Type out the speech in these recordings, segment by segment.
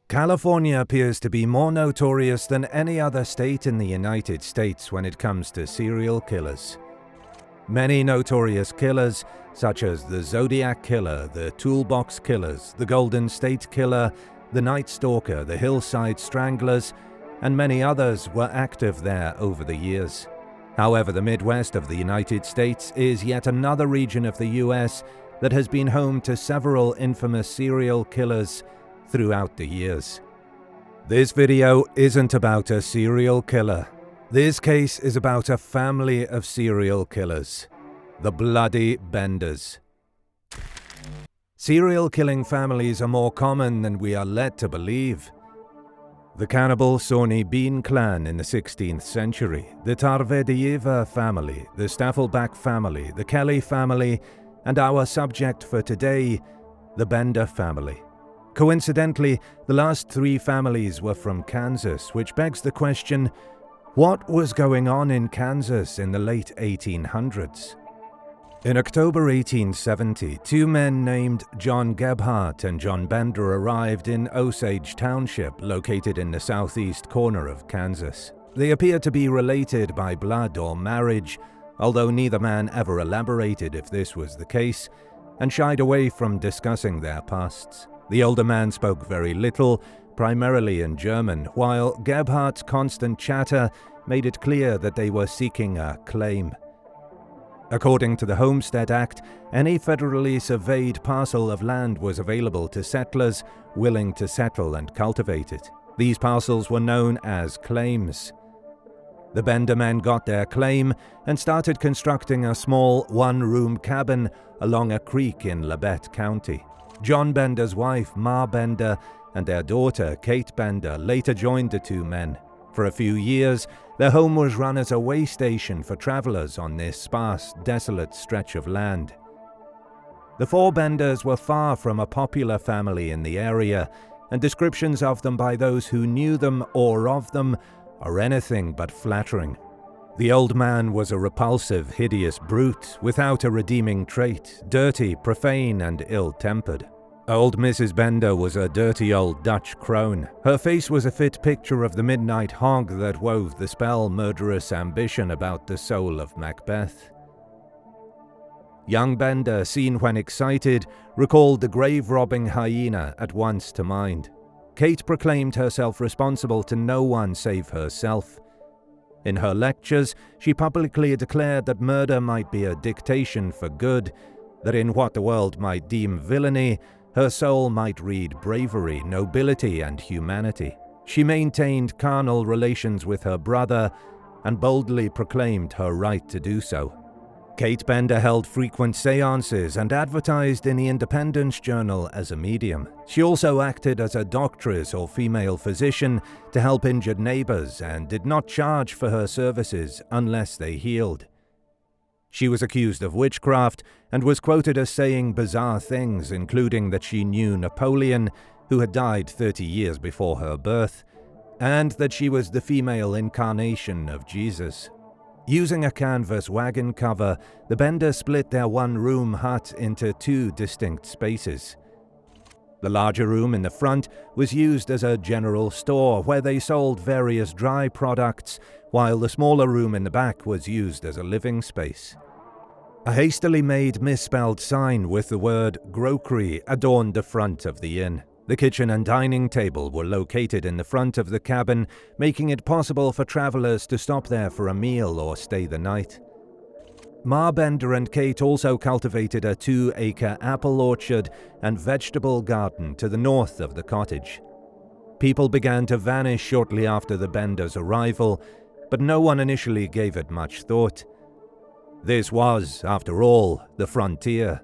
California appears to be more notorious than any other state in the United States when it comes to serial killers. Many notorious killers, such as the Zodiac Killer, the Toolbox Killers, the Golden State Killer, the Night Stalker, the Hillside Stranglers, and many others were active there over the years. However, the Midwest of the United States is yet another region of the US that has been home to several infamous serial killers throughout the years. This video isn't about a serial killer. This case is about a family of serial killers, the Bloody Benders. Serial killing families are more common than we are led to believe. The cannibal Sawney Bean clan in the 16th century, the Tarvediyeva family, the Staffelbach family, the Kelly family, and our subject for today, the Bender family. Coincidentally, the last three families were from Kansas, which begs the question, what was going on in Kansas in the late 1800s? In October 1870, two men named John Gebhardt and John Bender arrived in Osage Township, located in the southeast corner of Kansas. They appeared to be related by blood or marriage, although neither man ever elaborated if this was the case, and shied away from discussing their pasts. The older man spoke very little, primarily in German, while Gebhardt's constant chatter made it clear that they were seeking a claim. According to the Homestead Act, any federally surveyed parcel of land was available to settlers willing to settle and cultivate it. These parcels were known as claims. The Bender men got their claim and started constructing a small one-room cabin along a creek in Labette County. John Bender's wife, Ma Bender, and their daughter, Kate Bender, later joined the two men. For a few years, their home was run as a way station for travelers on this sparse, desolate stretch of land. The four Benders were far from a popular family in the area, and descriptions of them by those who knew them or of them are anything but flattering. The old man was a repulsive, hideous brute without a redeeming trait, dirty, profane, and ill-tempered. Old Mrs. Bender was a dirty old Dutch crone. Her face was a fit picture of the midnight hog that wove the spell murderous ambition about the soul of Macbeth. Young Bender, seen when excited, recalled the grave-robbing hyena at once to mind. Kate proclaimed herself responsible to no one save herself. In her lectures, she publicly declared that murder might be a dictation for good, that in what the world might deem villainy, her soul might read bravery, nobility, and humanity. She maintained carnal relations with her brother and boldly proclaimed her right to do so. Kate Bender held frequent seances and advertised in the Independence Journal as a medium. She also acted as a doctress or female physician to help injured neighbors and did not charge for her services unless they healed. She was accused of witchcraft and was quoted as saying bizarre things, including that she knew Napoleon, who had died 30 years before her birth, and that she was the female incarnation of Jesus. Using a canvas wagon cover, the Benders split their one-room hut into two distinct spaces. The larger room in the front was used as a general store where they sold various dry products, while the smaller room in the back was used as a living space. A hastily made misspelled sign with the word "Grocery" adorned the front of the inn. The kitchen and dining table were located in the front of the cabin, making it possible for travelers to stop there for a meal or stay the night. Ma Bender and Kate also cultivated a 2-acre apple orchard and vegetable garden to the north of the cottage. People began to vanish shortly after the Benders' arrival, but no one initially gave it much thought. This was, after all, the frontier.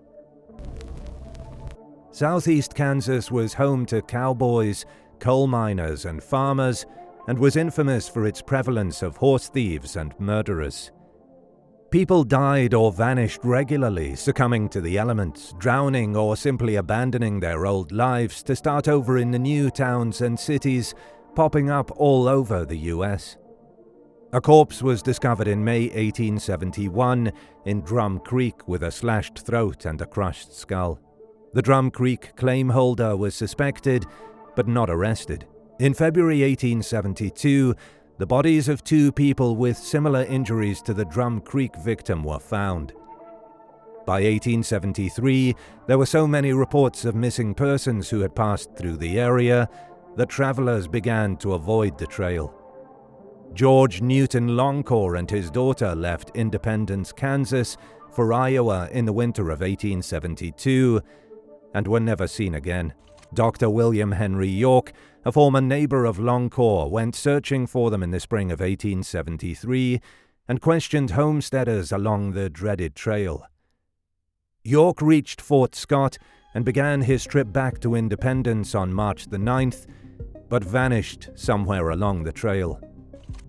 Southeast Kansas was home to cowboys, coal miners, and farmers, and was infamous for its prevalence of horse thieves and murderers. People died or vanished regularly, succumbing to the elements, drowning, or simply abandoning their old lives to start over in the new towns and cities popping up all over the US. A corpse was discovered in May 1871 in Drum Creek with a slashed throat and a crushed skull. The Drum Creek claim holder was suspected, but not arrested. In February 1872, the bodies of 2 people with similar injuries to the Drum Creek victim were found. By 1873, there were so many reports of missing persons who had passed through the area that travelers began to avoid the trail. George Newton Longcore and his daughter left Independence, Kansas, for Iowa in the winter of 1872 and were never seen again. Dr. William Henry York, a former neighbor of Longcore, went searching for them in the spring of 1873 and questioned homesteaders along the dreaded trail. York reached Fort Scott and began his trip back to Independence on March the 9th, but vanished somewhere along the trail.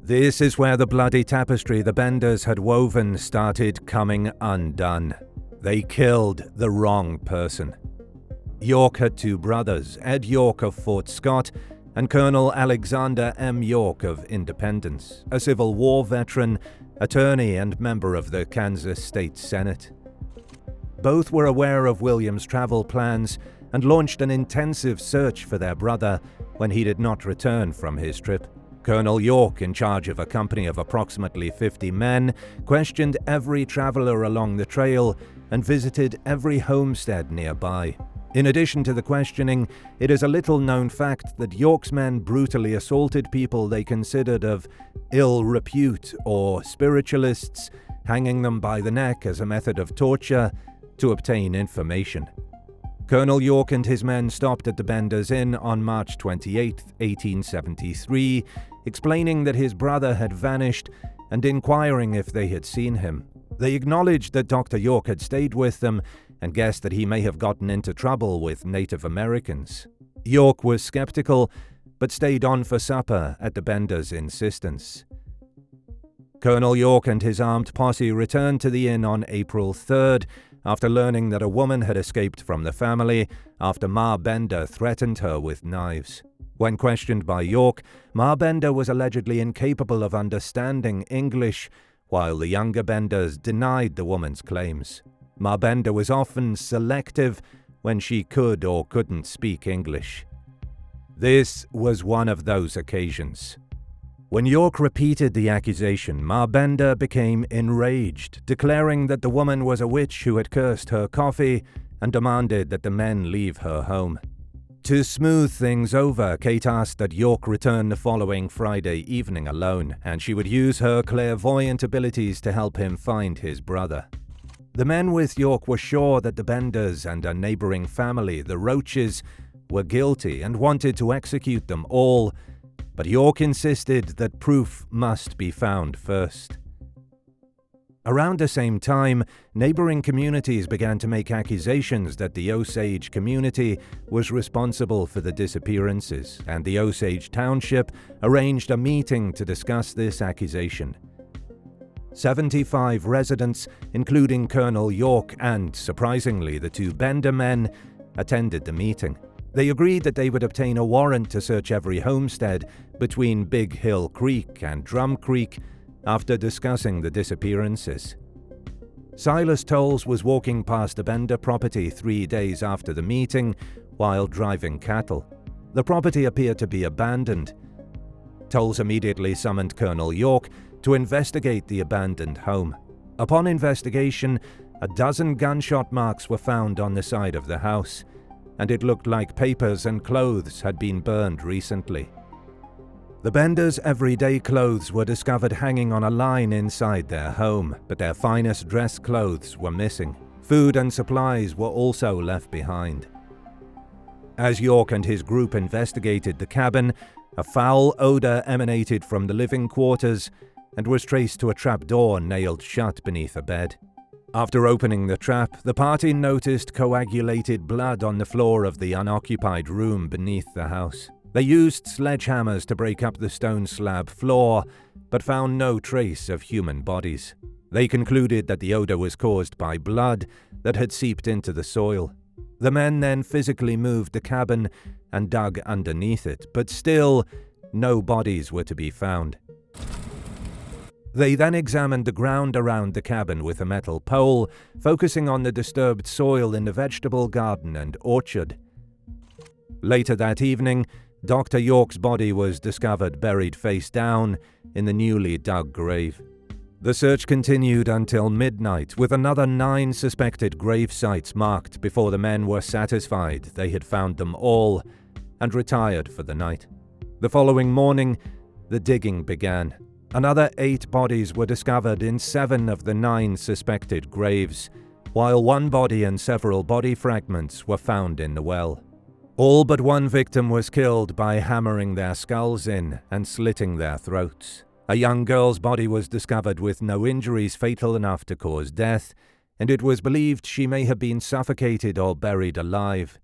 This is where the bloody tapestry the Benders had woven started coming undone. They killed the wrong person. York had 2 brothers, Ed York of Fort Scott and Colonel Alexander M. York of Independence, a Civil War veteran, attorney and member of the Kansas State Senate. Both were aware of William's travel plans and launched an intensive search for their brother when he did not return from his trip. Colonel York, in charge of a company of approximately 50 men, questioned every traveler along the trail and visited every homestead nearby. In addition to the questioning, it is a little-known fact that York's men brutally assaulted people they considered of ill repute or spiritualists, hanging them by the neck as a method of torture to obtain information. Colonel York and his men stopped at the Benders Inn on March 28, 1873, explaining that his brother had vanished and inquiring if they had seen him. They acknowledged that Dr. York had stayed with them and guessed that he may have gotten into trouble with Native Americans. York was skeptical, but stayed on for supper at the Benders' insistence. Colonel York and his armed posse returned to the inn on April 3rd, after learning that a woman had escaped from the family after Ma Bender threatened her with knives. When questioned by York, Ma Bender was allegedly incapable of understanding English, while the younger Benders denied the woman's claims. Ma Bender was often selective when she could or couldn't speak English. This was one of those occasions. When York repeated the accusation, Ma Bender became enraged, declaring that the woman was a witch who had cursed her coffee and demanded that the men leave her home. To smooth things over, Kate asked that York return the following Friday evening alone, and she would use her clairvoyant abilities to help him find his brother. The men with York were sure that the Benders and a neighboring family, the Roaches, were guilty and wanted to execute them all, but York insisted that proof must be found first. Around the same time, neighboring communities began to make accusations that the Osage community was responsible for the disappearances, and the Osage Township arranged a meeting to discuss this accusation. 75 residents, including Colonel York and, surprisingly, the 2 Bender men, attended the meeting. They agreed that they would obtain a warrant to search every homestead between Big Hill Creek and Drum Creek after discussing the disappearances. Silas Tolles was walking past the Bender property 3 days after the meeting while driving cattle. The property appeared to be abandoned. Tolles immediately summoned Colonel York to investigate the abandoned home. Upon investigation, a dozen gunshot marks were found on the side of the house, and it looked like papers and clothes had been burned recently. The Benders' everyday clothes were discovered hanging on a line inside their home, but their finest dress clothes were missing. Food and supplies were also left behind. As York and his group investigated the cabin, a foul odor emanated from the living quarters and was traced to a trapdoor nailed shut beneath a bed. After opening the trap, the party noticed coagulated blood on the floor of the unoccupied room beneath the house. They used sledgehammers to break up the stone slab floor, but found no trace of human bodies. They concluded that the odor was caused by blood that had seeped into the soil. The men then physically moved the cabin and dug underneath it, but still, no bodies were to be found. They then examined the ground around the cabin with a metal pole, focusing on the disturbed soil in the vegetable garden and orchard. Later that evening, Dr. York's body was discovered buried face down in the newly dug grave. The search continued until midnight, with another 9 suspected grave sites marked before the men were satisfied they had found them all and retired for the night. The following morning, the digging began. Another 8 bodies were discovered in 7 of the 9 suspected graves, while 1 body and several body fragments were found in the well. All but 1 victim was killed by hammering their skulls in and slitting their throats. A young girl's body was discovered with no injuries fatal enough to cause death, and it was believed she may have been suffocated or buried alive.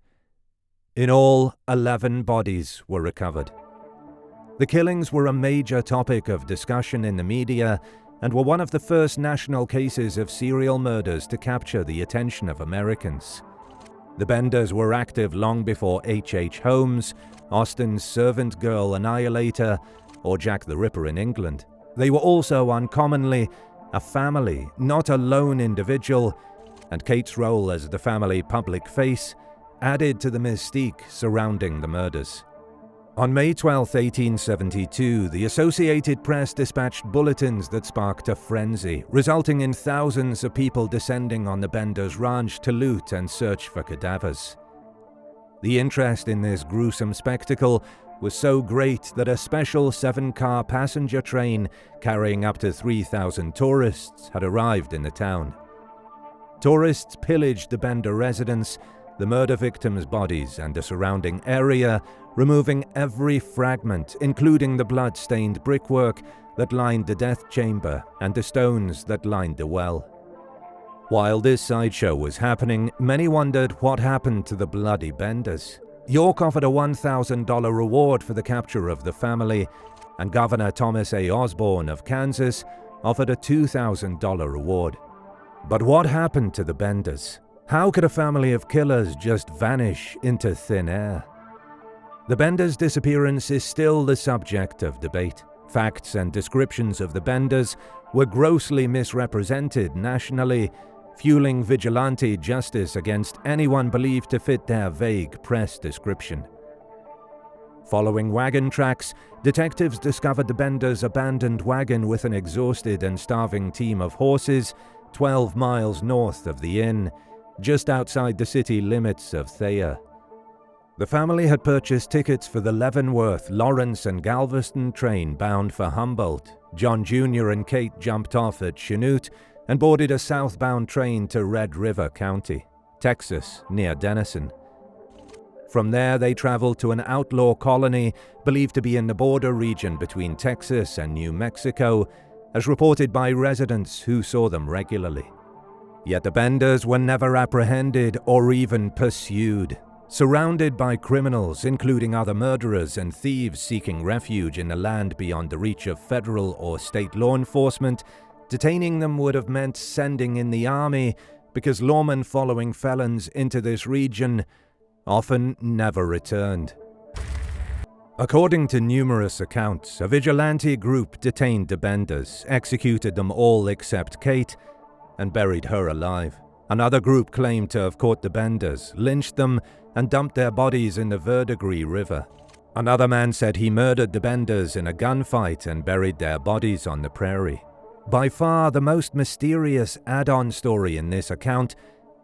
In all, 11 bodies were recovered. The killings were a major topic of discussion in the media and were one of the first national cases of serial murders to capture the attention of Americans. The Benders were active long before H.H. Holmes, Austen's servant girl annihilator, or Jack the Ripper in England. They were also uncommonly a family, not a lone individual, and Kate's role as the family public face added to the mystique surrounding the murders. On May 12, 1872, the Associated Press dispatched bulletins that sparked a frenzy, resulting in thousands of people descending on the Benders' ranch to loot and search for cadavers. The interest in this gruesome spectacle was so great that a special 7-car passenger train carrying up to 3,000 tourists had arrived in the town. Tourists pillaged the Bender residence, the murder victims' bodies, and the surrounding area, removing every fragment, including the blood-stained brickwork that lined the death chamber and the stones that lined the well. While this sideshow was happening, many wondered what happened to the bloody Benders. York offered a $1,000 reward for the capture of the family, and Governor Thomas A. Osborne of Kansas offered a $2,000 reward. But what happened to the Benders? How could a family of killers just vanish into thin air? The Benders' disappearance is still the subject of debate. Facts and descriptions of the Benders were grossly misrepresented nationally, fueling vigilante justice against anyone believed to fit their vague press description. Following wagon tracks, detectives discovered the Benders' abandoned wagon with an exhausted and starving team of horses 12 miles north of the inn, just outside the city limits of Thayer. The family had purchased tickets for the Leavenworth, Lawrence, and Galveston train bound for Humboldt. John Jr. and Kate jumped off at Chanute and boarded a southbound train to Red River County, Texas, near Denison. From there, they traveled to an outlaw colony believed to be in the border region between Texas and New Mexico, as reported by residents who saw them regularly. Yet the Benders were never apprehended or even pursued. Surrounded by criminals, including other murderers and thieves seeking refuge in the land beyond the reach of federal or state law enforcement, detaining them would have meant sending in the army, because lawmen following felons into this region often never returned. According to numerous accounts, a vigilante group detained the Benders, executed them all except Kate, and buried her alive. Another group claimed to have caught the Benders, lynched them, and dumped their bodies in the Verdigris River. Another man said he murdered the Benders in a gunfight and buried their bodies on the prairie. By far the most mysterious add-on story in this account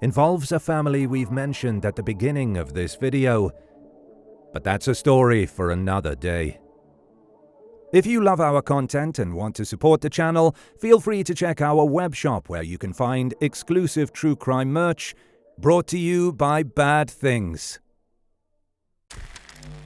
involves a family we've mentioned at the beginning of this video, but that's a story for another day. If you love our content and want to support the channel, feel free to check our web shop where you can find exclusive true crime merch brought to you by Bad Things.